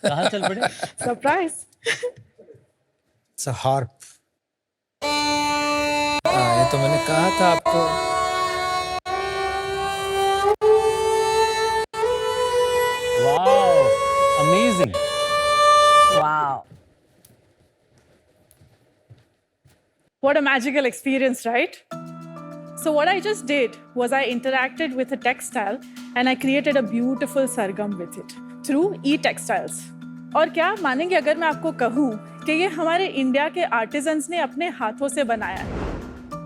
कहाँ चल पड़े? Surprise. It's a harp. ये तो मैंने कहा था आपको। Wow, amazing. Wow. What a magical experience, right? So what I just did was I interacted with a textile and I created a beautiful sargam with it through e-textiles. और क्या मानेंगे अगर मैं आपको कहूँ कि ये हमारे इंडिया के आर्टिजन्स ने अपने हाथों से बनाया है।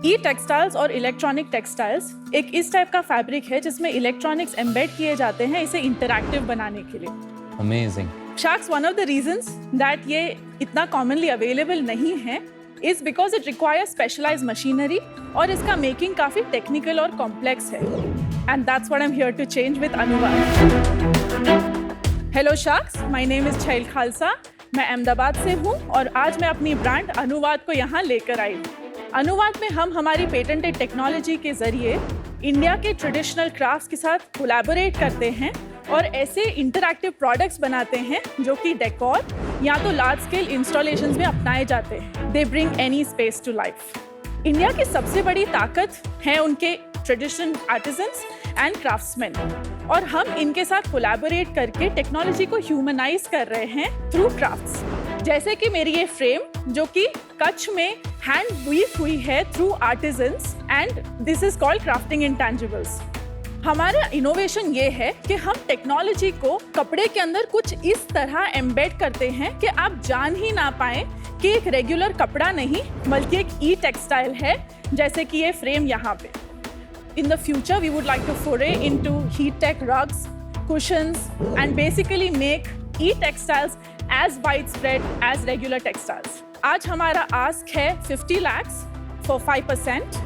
ई-टेक्सटाइल्स और इलेक्ट्रॉनिक टेक्सटाइल्स एक इस टाइप का फैब्रिक है जिसमें इलेक्ट्रॉनिक्स एम्बेड किए जाते हैं इसे इंटरैक्टिव बनाने के लिए। Amazing. Sharks, one of the reasons that ये इतना commonly available नहीं है is because it requires specialized machinery और इसका making काफी technical और complex है। And that's what I'm here to change with Anuvad. Hello Sharks, my name is Chail Khalsa. मैं अहमदाबाद से हूँ और आज मैं अपनी ब्रांड अनुवाद को यहाँ लेकर आई हूँ। अनुवाद में हम हमारी पेटेंटेड टेक्नोलॉजी के जरिए इंडिया के ट्रेडिशनल क्राफ्ट्स के साथ कोलैबोरेट करते हैं और ऐसे इंटरैक्टिव प्रोडक्ट्स बनाते हैं जो कि डेकोर या तो लार्ज स्केल इंस्टॉलेशंस में अपनाए जाते हैं। They bring any space to life. India की सबसे बड़ी ताकत है उनके ट्रेडिशनल आर्टिजन्स एंड क्राफ्ट्समैन और हम इनके साथ कोलैबोरेट करके टेक्नोलॉजी को ह्यूमनाइज कर रहे हैं थ्रू क्राफ्ट्स। जैसे कि मेरी ये फ्रेम जो कि कच्छ में हैंड वीव हुई है through artisans and this is called crafting intangibles. हमारा इनोवेशन ये है कि हम टेक्नोलॉजी को कपड़े के अंदर कुछ इस तरह एम्बेड करते हैं कि आप जान ही ना पाए कि एक रेगुलर कपड़ा नहीं बल्कि एक ई टेक्सटाइल है, जैसे कि ये फ्रेम यहाँ पे। In the future, we would like to foray into heat tech rugs, cushions, and basically make e-textiles as widespread as regular textiles. आज हमारा ask है 50 lakhs for 5%.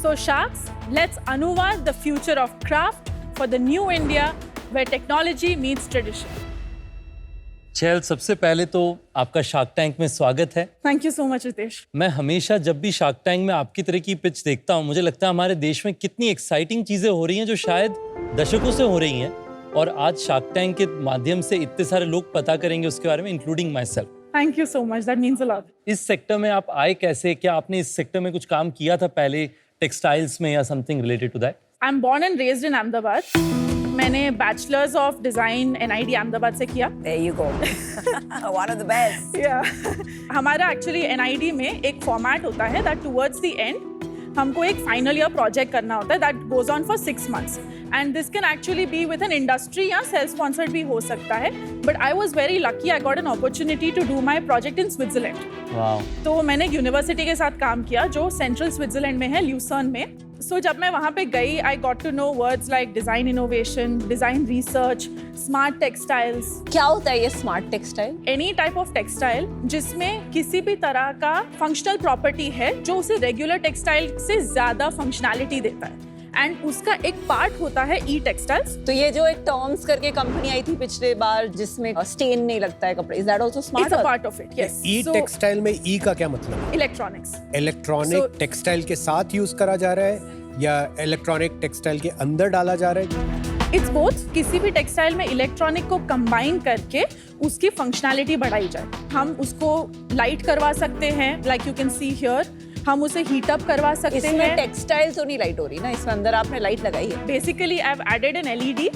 So Sharks, let's Anuvad the future of craft for the new India where technology meets tradition. चैल, सबसे पहले तो आपका shark tank में स्वागत है। Thank you so much, Ritesh. मैं हमेशा जब भी शार्क टैंक में आपकी तरह की पिच देखता हूँ मुझे लगता है हमारे देश में कितनी एक्साइटिंग चीज़ें हो रही हैं जो शायद दशकों से हो रही हैं और आज शार्क टैंक के माध्यम से इतने सारे लोग पता करेंगे उसके बारे में, including my self. Thank you so much. That means a lot. इस सेक्टर में आप आए कैसे? क्या आपने इस सेक्टर में कुछ काम किया था पहले टेक्सटाइल्स में या something related to that? I'm born and raised in Ahmedabad. मैंने bachelors of design NID Ahmedabad से किया। There you go. One of the best. हमारा एक्चुअली NID में एक फॉर्मेट होता है दैट टुवर्ड्स द एंड हमको एक फाइनल ईयर प्रोजेक्ट करना होता है that goes on for 6 months and this can actually be with an industry या सेल्फ स्पॉन्सर्ड भी हो सकता है। But I was very lucky, I got an opportunity to do my project in Switzerland. Wow. तो मैंने university के साथ काम किया जो सेंट्रल स्विट्जरलैंड में है, ल्यूसर्न में। सो जब मैं वहाँ पे गई I got to know words like design innovation, design research, smart textiles. क्या होता है ये smart textile? Any type of textile जिसमें किसी भी तरह का फंक्शनल प्रॉपर्टी है जो उसे रेगुलर टेक्सटाइल से ज्यादा फंक्शनैलिटी देता है एंड उसका एक पार्ट होता है ई टेक्सटाइल्स। तो ये जो एक टर्म्स करके कंपनी आई थी पिछले बार जिसमें स्टेन नहीं लगता है कपड़े, is that also smart? It's a part of it, yes. E textile में ई का क्या मतलब है? इलेक्ट्रॉनिक्स। इलेक्ट्रॉनिक टेक्सटाइल के साथ यूज करा जा रहा है या इलेक्ट्रॉनिक टेक्सटाइल के अंदर डाला जा रहा है? It's both. किसी भी टेक्सटाइल में इलेक्ट्रॉनिक को कंबाइन करके उसकी फंक्शनैलिटी बढ़ाई जाए। हम उसको लाइट करवा सकते हैं, like you can see here. हम उसे हीट अप करवा सकते हैं। इसमें टेक्सटाइल तो नहीं लाइट हो रही ना, इसमें अंदर आपने लाइट लगाई है। Basically I have added an LED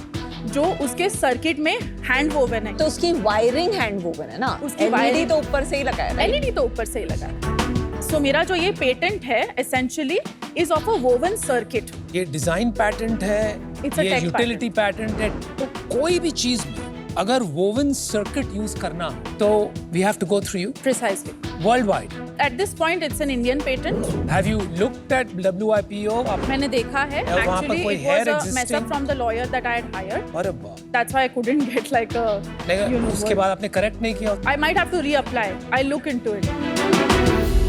जो उसके सर्किट में हैंड वोवन है। तो उसकी वायरिंग हैंड वोवन है ना, उसकी LED तो ऊपर से ही लगा है। LED तो ऊपर से ही लगा है। सो मेरा जो ये पेटेंट है essentially is of a woven circuit. ये डिजाइन पैटेंट है, It's a ये tech यूटिलिटी पैटेंट है। तो कोई भी चीज में अगर वोवन सर्किट यूज करना तो we have to go through you Precisely. World wide. At this point it's an Indian patent. Have you looked at WIPO? मैंने देखा है। वहाँ पर Actually कोई it was hair a mess existing? up from the lawyer that I had hired. अरे बाप, That's why I couldn't get like a you know उसके बाद आपने करेक्ट नहीं किया? I might have to reapply. I'll look into it.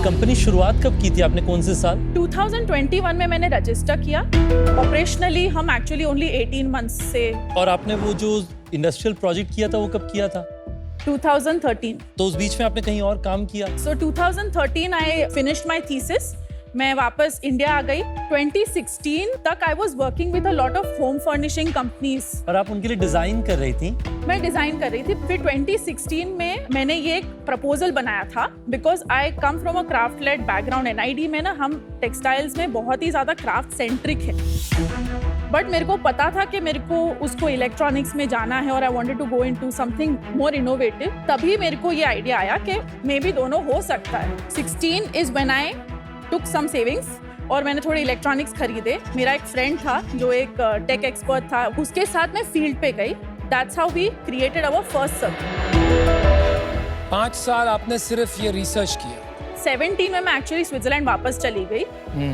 Company शुरुआत कब की थी आपने, कौन से साल? 2021 में मैंने रजिस्टर किया। ऑपरेशनली हम एक्चुअली ओनली 18 months से। और आपने वो जो इंडस्ट्रियल प्रोजेक्ट किया था वो कब किया था? 2013. तो उस बीच में आपने कहीं और काम किया? So 2013 I finished my thesis मैं वापस इंडिया आ गई। 2016 तक I was working with a lot of home furnishing companies. और आप उनके लिए डिजाइन कर रही थी? मैं डिजाइन कर रही थी। फिर 2016 में मैंने ये एक प्रपोजल बनाया था, because I come from a craft led background. NID में ना हम टेक्सटाइल्स में बहुत ही ज्यादा क्राफ्ट सेंट्रिक है, बट मेरे को पता था कि मेरे को उसको इलेक्ट्रॉनिक्स में जाना है और I wanted to go into something more innovative. तभी मेरे को ये आइडिया आया कि मे बी दोनों हो सकता है। 16 is when I took some savings और मैंने थोड़े इलेक्ट्रॉनिक्स खरीदे। मेरा एक फ्रेंड था जो एक टेक एक्सपर्ट था, उसके साथ मैं फील्ड पे गई। That's how we created our first circuit. 5 साल आपने सिर्फ ये रिसर्च किया? 17 में मैं एक्चुअली स्विट्जरलैंड वापस चली गई।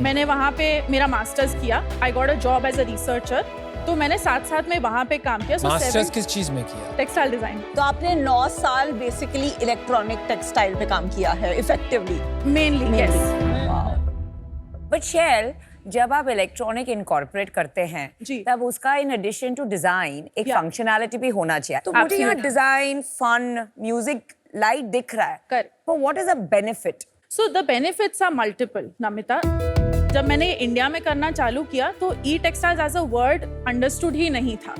मैंने वहाँ पे मेरा मास्टर्स किया। I got a job as a researcher. तो मैंने साथ साथ में वहाँ पे काम किया। मास्टर्स किस चीज में किया? Textile design. तो आपने 9 साल बेसिकली इलेक्ट्रॉनिक टेक्सटाइल पे काम किया है effectively? Mainly yes. But shall, जब आप इलेक्ट्रॉनिक इनकॉर्पोरेट करते हैं जी। तब उसका इन एडिशन टू डिजाइन एक Yeah. फंक्शनैलिटी भी होना चाहिए। तो मुझे यहाँ Absolutely. Design, fun, music, light दिख रहा है। Correct. But what is the benefit? So the benefits are multiple, Namita. जब मैंने इंडिया में करना चालू किया तो e textiles as a word understood ही नहीं था।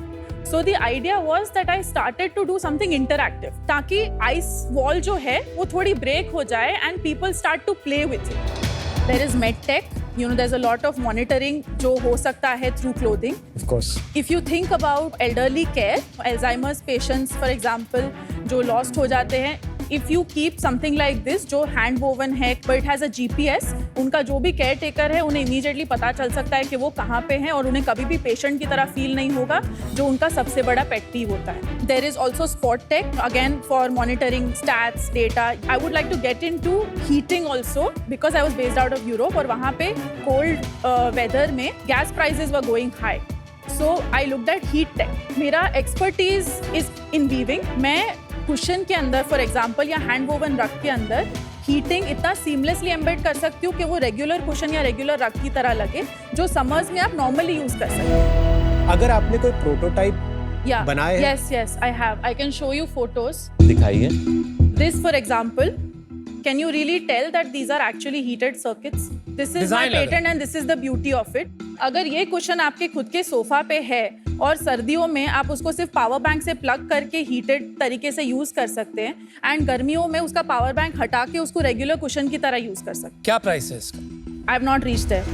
So the idea was that I started to do something interactive, ताकि आइस वॉल जो है वो थोड़ी ब्रेक हो जाए and people start to play with it. There is medtech, you know, there's a lot of monitoring जो हो सकता है through clothing. Of course. If you think about elderly care, Alzheimer's patients for example, जो lost हो जाते हैं, if you keep something like this जो hand woven है but it has a GPS, उनका जो भी केयर टेकर है उन्हें immediately पता चल सकता है कि वो कहाँ पे हैं और उन्हें कभी भी पेशेंट की तरह फील नहीं होगा, जो उनका सबसे बड़ा पेट पीव होता है। There is also spot tech again for monitoring stats, data. I would like to get into heating also because I was based out of Europe और वहाँ पे cold weather में gas prices were going high. So I looked at heat tech. मेरा expertise is in weaving. मैं cushion के अंदर for example या hand woven रग के अंदर हीटिंग इतना सीमलेसली एम्बेड कर सकती हूँ कि वो रेगुलर कुशन या रेगुलर रग की तरह लगे, जो समर्स में आप नॉर्मली यूज कर सकते हैं। अगर आपने कोई प्रोटोटाइप या बनाए हैं? Yes I have. I can show you photos. दिखाइए। This for example, can you really tell that these are actually heated circuits? This is my Design लग रहा है। patent and this is the beauty of it. अगर ये cushion आपके खुद के sofa पे है और सर्दियों में आप उसको सिर्फ पावर बैंक से प्लग करके हीटेड तरीके से यूज कर सकते हैं, एंड गर्मियों में उसका पावर बैंक हटा के उसको रेगुलर कुशन की तरह यूज कर सकते क्या प्राइस है इसका? हैं। I have not reached there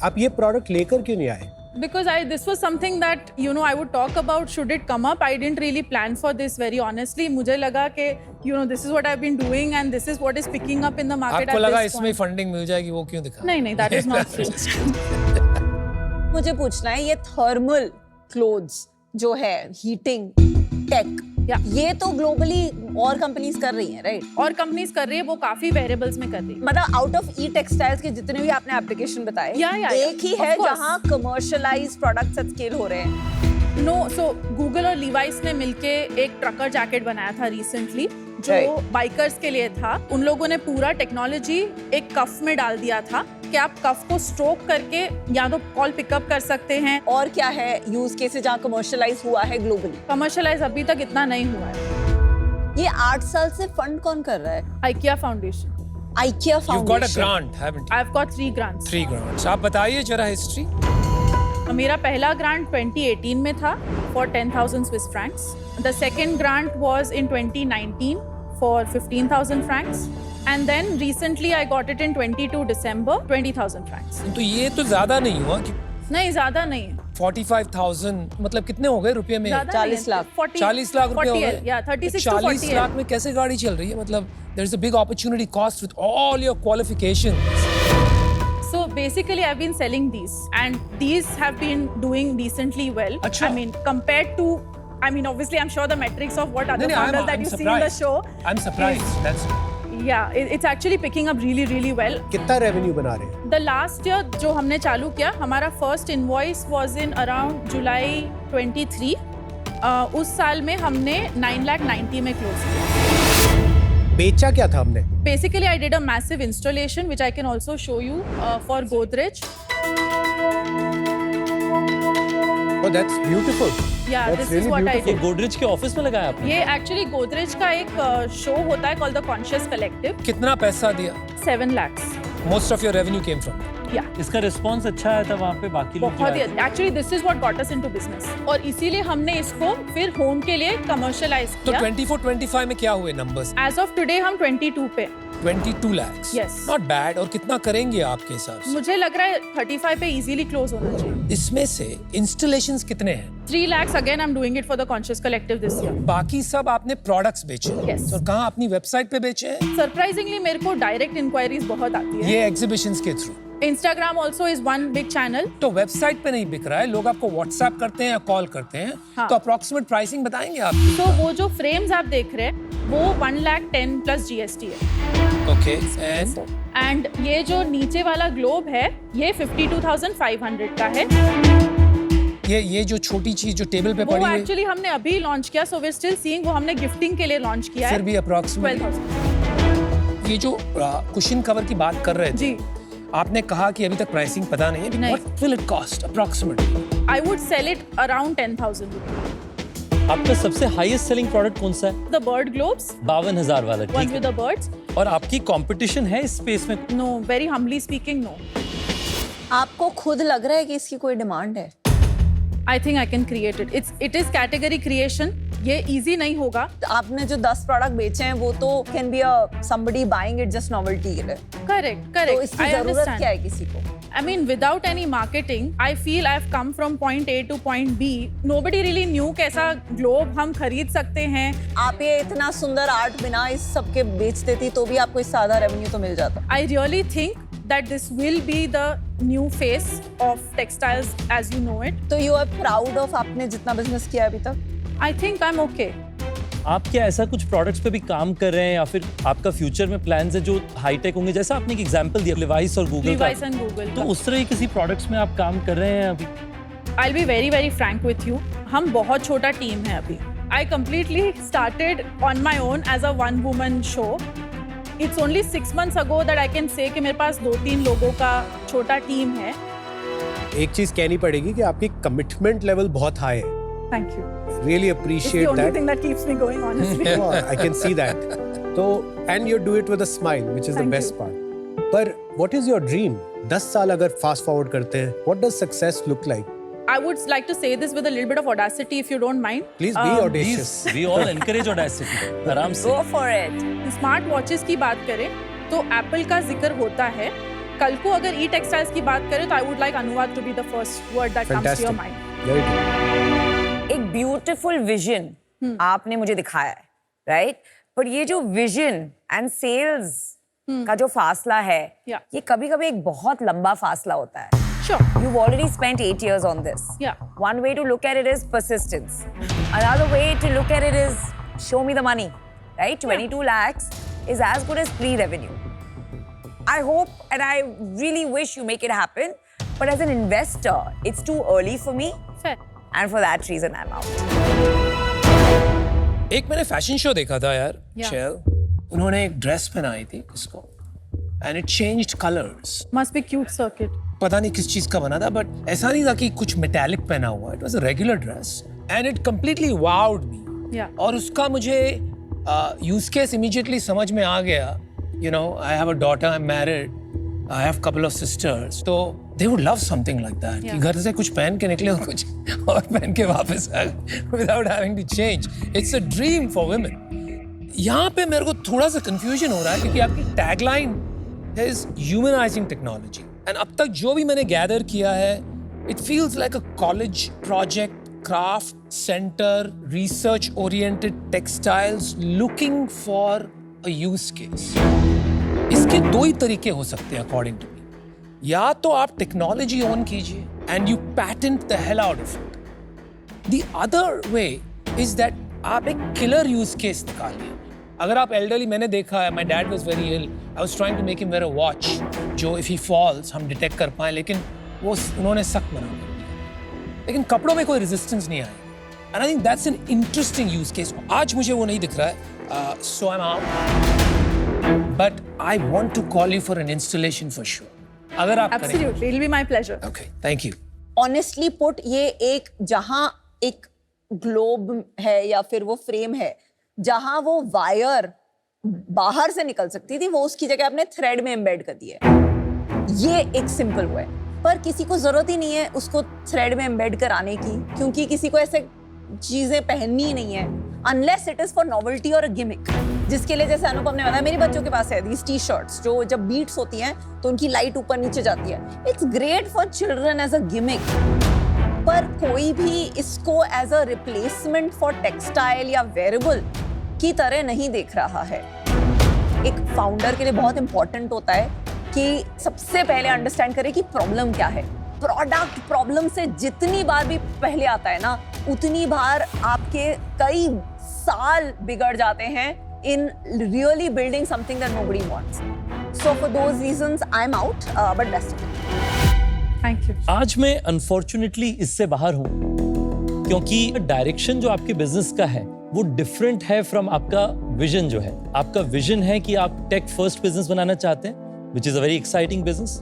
आप ये प्रोडक्ट लेकर क्यों नहीं आए? because this was something that you know I would talk about should it come up. I didn't really plan for this very honestly. मुझे लगा कि you know this is what I've been doing and this is what is picking up in the market आपको at लगा this इसमें point. Funding मिल जाएगी, वो क्यों दिखा? नहीं that is not true. मुझे पूछना है, ये थर्मल क्लोथ्स जो है हीटिंग टेक, Yeah. ये तो ग्लोबली और कंपनीज कर रही हैं, राइट? और कंपनीज कर रही है, वो काफी वेरिएबल्स में कर रही है। मतलब आउट ऑफ ई टेक्सटाइल्स के जितने भी आपने एप्लीकेशन बताए, Yeah, एक ही of है course. जहाँ कमर्शियलाइज्ड प्रोडक्ट्स एट स्केल हो रहे हैं। नो सो गूगल और लीवाइस ने मिलके एक ट्रकर जैकेट बनाया था रिसेंटली, जो Right. बाइकर्स के लिए था। उन लोगों ने पूरा टेक्नोलॉजी एक कफ में डाल दिया था कि आप कफ को स्ट्रोक करके या तो कॉल पिकअप कर सकते हैं। और क्या है यूज केसेस जहाँ कमर्शियलाइज हुआ है ग्लोबली? कमर्शियलाइज अभी तक इतना नहीं हुआ है। ये 8 साल से फंड कौन कर रहा है? IKEA foundation. IKEA You've got a foundation. grant, haven't you? I have got 3 grants. 3 grants. आप बताइए जरा हिस्ट्री। मेरा पहला ग्रांट 2018 में था for 10,000 Swiss francs. The second grant was in 2019 for 15,000 francs. And then recently I got it in 22 December, 20,000 francs. तो ये तो ज्यादा नहीं हुआ कि नहीं ज्यादा नहीं है। 45,000 मतलब कितने हो गए रुपए में? ज्यादा 40 लाख। 40 लाख रुपए हो 40 गए। yeah, 36 to 40 40 लाख में कैसे गाड़ी चल रही है? मतलब there is a big opportunity cost with all your qualifications. So basically I've been selling these and these have been doing decently well. अच्छा। I mean compared to, I mean obviously I'm sure the metrics of what other नहीं, founders that I'm you see in the surprised. show. I'm surprised. That's Yeah, it's actually picking up really really well. कितना revenue बना रहे हैं? The last year जो हमने चालू किया, हमारा first invoice was in around July 23. उस साल में हमने 9,90,000 में close किया। बेचा क्या था हमने? Basically, I did a massive installation, which I can also show you for Godrej. Oh, that's beautiful. Yeah, That's this is really what I ये did. गोदरेज के ऑफिस में लगाया आपने? ये एक्चुअली गोदरेज का एक शो होता है called the Conscious Collective. कितना पैसा दिया? 7 lakhs. Most of your revenue came from that. Yeah. इसका रिस्पॉन्स अच्छा आया था वहाँ पे, बाकी लोग जो बहुत ही आए थे? Actually this is what got us into business, और इसीलिए हमने इसको फिर होम के लिए कमर्शियलाइज तो किया। 24-25 में क्या हुए numbers? एज ऑफ टुडे हम 22 पे। 22 lakhs. Yes. Not bad. और कितना करेंगे आपके हिसाब से? मुझे लग रहा है 35 पे इजीली क्लोज होना चाहिए। इसमें से installations कितने हैं? 3 lakhs again I am doing it for the conscious collective this year. बाकी सब आपने प्रोडक्ट्स बेचे हैं? Yes. और कहाँ अपनी वेबसाइट पे बेचे हैं? सरप्राइजिंगली मेरे को डायरेक्ट इंक्वायरीज बहुत आती है। ये एग्जीबिशंस के through. Instagram also is one big channel. तो वेबसाइट पे नहीं बिक रहा है, लोग आपको व्हाट्सएप करते हैं या कॉल करते हैं, हाँ। तो अप्रोक्सीमेट प्राइसिंग बताएंगे आप? तो वो जो फ्रेम्स आप देख रहे हैं वो 1,10,000 प्लस GST है। ओके एंड एंड ये जो नीचे वाला ग्लोब है ये 52,500 का है। ये जो छोटी चीज जो टेबल पे वो पड़ी है, एक्चुअली हमने अभी लॉन्च किया, सो वी स्टिल सीइंग, वो हमने गिफ्टिंग के लिए लॉन्च किया है। फिर भी अप्रोक्सीमेट 12,000। ये जो कुशन कवर की बात कर रहे थे, जी, आपने कहा कि अभी तक प्राइसिंग पता नहीं है, नहीं। What will it cost approximately? I would sell it around 10,000 rupees. आपका सबसे हाईएस्ट सेलिंग प्रोडक्ट कौन सा है? द बर्ड ग्लोब्स, 52,000 वाला, ones ठीक with है। the birds. और आपकी कंपटीशन है इस स्पेस में? No, very humbly speaking, no. आपको खुद लग रहा है कि इसकी कोई डिमांड है? I think I can create it. It is category creation. ये easy नहीं होगा। आपने जो 10 प्रोडक्ट बेचे हैं वो तो can be a somebody buying it just novelty के लिए। Correct, तो correct. इसकी I जरूरत understand. क्या है किसी को? I mean, without any marketing, I feel I've come from point A to point B. Nobody really knew कैसा ग्लोब हम खरीद सकते हैं। आप ये इतना सुंदर आर्ट बिना इस सब के बेच देती तो भी आपको इससे आधा रेवेन्यू तो मिल जाता। I really think that this will be the new face of textiles as you know it. तो यू आर प्राउड ऑफ आपने जितना बिजनेस किया अभी तक? I think I'm okay. आप क्या ऐसा कुछ प्रोडक्ट्स पे भी काम कर रहे हैं या फिर आपका फ्यूचर में प्लान्स है जो हाईटेक होंगे? जैसा आपने एक एग्जांपल दिया Levi's और Google का, Levi's and Google तो का। उस तरह के किसी प्रोडक्ट्स में आप काम कर रहे हैं अभी? I'll be very very frank with you. हम बहुत छोटा टीम है अभी। I completely started on my own as a one woman show. It's only 6 months ago that I can say कि मेरे पास 2-3 लोगों का छोटा टीम है। एक चीज कहनी पड़ेगी कि आपकी कमिटमेंट लेवल बहुत हाई है। Thank you. Really It's the appreciate only that. thing that keeps me going, honestly. Oh, I can see that. So, and you do it with a smile, which is the Thank best you. part. पर what is your dream? 10 साल अगर fast forward करते हैं, what does success look like? I would like to say this with a little bit of audacity, if you don't mind. Please be audacious. Please, we all encourage audacity. आराम से। Go for it. Smart watches की बात करें तो Apple का जिक्र होता है। कल को अगर ई टेक्सटाइल्स की बात करें तो आई वुड लाइक अनुवाद to be the first word that comes to your Fantastic. Mind. Very good. एक ब्यूटीफुल विजन आपने मुझे दिखाया है, राइट? पर ये जो विजन एंड सेल्स का जो फासला है, Yeah. ये कभी-कभी एक बहुत लंबा फासला होता है। Sure. You've already spent 8 years on this. Yeah. One way to look at it is persistence. Another way to look at it is show me the money, right? 22 lakhs is as good as pre-revenue. I hope and I really wish you make it happen. But as an investor, it's too early for me. Fair. And for that reason, I'm out. एक मैंने fashion show देखा था यार, Yeah. Shell, उन्होंने एक dress पहनाई थी इसको, and it changed colours. Must be cute circuit. पता नहीं किस चीज का बना था, बट ऐसा नहीं था कि कुछ मेटालिक पहना हुआ, it was a regular dress and it completely vowed me. Yeah. और उसका मुझे यूज केस इमीडिएटली समझ में आ गया। You know, I have a daughter, I am married, I have couple of sisters, तो they would love something like that, कि Yeah. घर से कुछ पहन के निकले और कुछ और पहन के वापस आ गए without having to change. It's a dream for women. यहाँ पे मेरे को थोड़ा सा कंफ्यूजन हो रहा है क्योंकि आपकी tagline is humanising technology, and अब तक जो भी मैंने गैदर किया है, it feels like a college project, craft centre, research oriented textiles looking for a use case. इसके दो ही तरीके हो सकते हैं अकॉर्डिंग टू मी। या तो आप टेक्नोलॉजी ओन कीजिए and you patent the hell out of it. The other way is that आप एक किलर यूज केस निकालिए। अगर आप एल्डरली, मैंने देखा है, my dad was very ill, I was trying to make him wear a watch जो if he falls हम डिटेक्ट कर पाए, लेकिन वो उन्होंने सख्त मना कर दिया। लेकिन कपड़ों में कोई रेजिस्टेंस नहीं आया, and I think that's an interesting use case. आज मुझे वो नहीं दिख रहा है, so I am out, but I want to call you for an installation for sure, अगर आप करें। Absolutely. It'll be my pleasure. Okay, thank you. Honestly put, ये एक जहां एक ग्लोब है या फिर वो फ्रेम है जहां वो वायर बाहर से निकल सकती थी, वो उसकी जगह आपने थ्रेड में एम्बेड कर दी है। ये एक सिंपल वे, पर किसी को जरूरत ही नहीं है उसको थ्रेड में एम्बेड कराने की, क्योंकि किसी को ऐसे चीजें पहननी ही नहीं है unless it is for novelty और गिमिक, जिसके लिए जैसे अनुपम ने बताया मेरे बच्चों के पास है दीज टी-शर्ट्स जो जब बीट्स होती हैं तो उनकी लाइट ऊपर नीचे जाती है। It's great for children as a gimmick, पर कोई भी इसको as a replacement for textile या वेरेबल की तरह नहीं देख रहा है। एक फाउंडर के लिए बहुत इंपॉर्टेंट होता है कि सबसे पहले अंडरस्टैंड करे कि प्रॉब्लम क्या है। प्रोडक्ट प्रॉब्लम से जितनी बार भी पहले आता है ना, उतनी बार आपके कई साल बिगड़ जाते हैं in really building something that nobody wants. So for those reasons, I'm out, but best of luck. Thank you. आज मैं अनफॉर्चुनेटली इससे बाहर हूं क्योंकि डायरेक्शन जो आपके बिजनेस का है वो डिफरेंट है फ्रॉम आपका विजन जो है। आपका विजन है कि आप टेक फर्स्ट बिजनेस बनाना चाहते हैं, which is a very exciting business.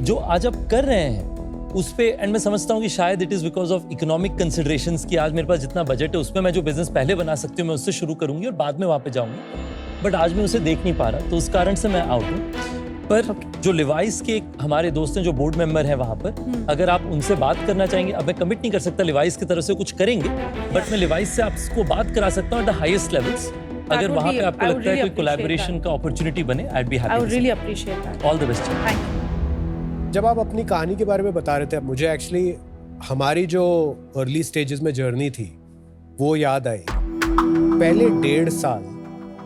जो आज आप कर रहे हैं उस पे, एंड मैं समझता हूँ कि शायद it is because of economic considerations कि आज मेरे पास जितना बजट है उसमें मैं जो बिजनेस पहले बना सकती हूँ मैं उससे शुरू करूंगी और बाद में वहां पे जाऊंगी, बट आज मैं उसे देख नहीं पा रहा, तो उस कारण से मैं आउट हूँ। पर जो लिवाइस के हमारे दोस्त हैं जो बोर्ड मेंबर हैं वहां पर, अगर आप उनसे बात करना चाहेंगे, अब मैं कमिट नहीं कर सकता लिवाइस की तरफ से कुछ करेंगे, बट मैं लिवाइस से आपको बात करा सकता हूँ एट द हाईएस्ट लेवल्स। अगर वहां पे आपको लगता है कोई कोलैबोरेशन का अपॉर्चुनिटी बने, I be I happy. would really appreciate that. All the best. Thank you. जब आप अपनी कहानी के बारे में बता रहे थे, मुझे एक्चुअली हमारी जो अर्ली स्टेजेस में जर्नी थी वो याद आई। पहले 1.5 साल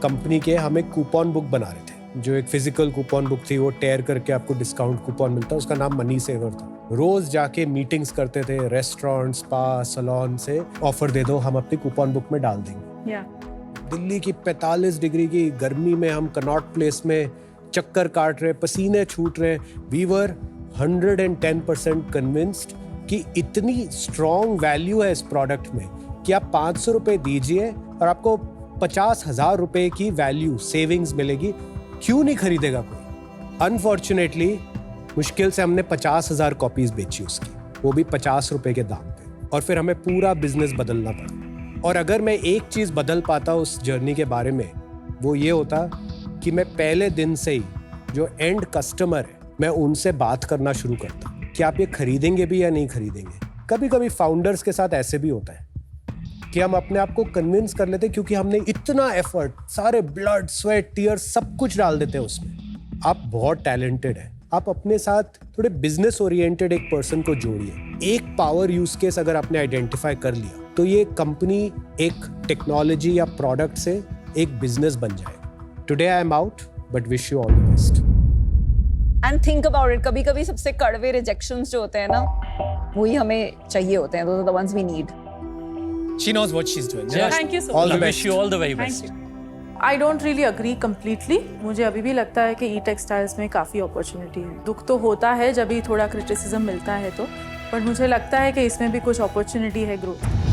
कंपनी के हम एक कूपन बुक बना रहे थे, जो एक फिजिकल कूपन बुक थी, वो टेयर करके आपको डिस्काउंट कूपन मिलता, उसका नाम मनी सेवर था। रोज जाके मीटिंग्स करते थे, रेस्टोरेंट, स्पा, सैलून से ऑफर दे दो, हम अपनी कूपन बुक में डाल देंगे। Yeah. दिल्ली की 45 डिग्री की गर्मी में हम कनॉट प्लेस में चक्कर काट रहे, पसीने छूट रहे। वी वर 110% कन्विंस्ड कि इतनी स्ट्रॉन्ग वैल्यू है इस प्रोडक्ट में कि आप 500 रुपए दीजिए और आपको 50,000 रुपए की वैल्यू सेविंग्स मिलेगी, क्यों नहीं खरीदेगा कोई। अनफॉर्चुनेटली मुश्किल से हमने 50,000 कॉपीज बेची उसकी, वो भी 50 रुपए के दाम पे, और फिर हमें पूरा बिजनेस बदलना पड़ा। और अगर मैं एक चीज बदल पाता उस जर्नी के बारे में, वो ये होता कि मैं पहले दिन से ही जो एंड कस्टमर है मैं उनसे बात करना शुरू करता कि आप ये खरीदेंगे भी या नहीं खरीदेंगे। कभी कभी फाउंडर्स के साथ ऐसे भी होता है कि हम अपने आप को कन्विंस कर लेते क्योंकि हमने इतना एफर्ट, सारे ब्लड, स्वेट, टीयर सब कुछ डाल देते हैं उसमें। आप बहुत टैलेंटेड है, आप अपने साथ थोड़े बिजनेस ओरिएंटेड एक पर्सन को जोड़िए। एक पावर यूज केस अगर आपने आइडेंटिफाई कर लिया तो ये कंपनी एक टेक्नोलॉजी या प्रोडक्ट से एक बिजनेस बन जाएगा। Today I am out, but wish you all the best. And think about it, कभी कभी सबसे कड़वे रिजेक्शंस जो होते हैं ना, वही हमें चाहिए होते हैं, those are the ones we need. She knows what she's doing. Yeah. Thank you so All much. the I best. wish you all the very Thank best. you. I don't really agree completely. मुझे अभी भी लगता है कि e-textiles में काफ़ी opportunity है। दुख तो होता है जब भी थोड़ा क्रिटिसिज्म मिलता है तो, पर मुझे लगता है कि इसमें भी कुछ अपॉर्चुनिटी है ग्रोथ।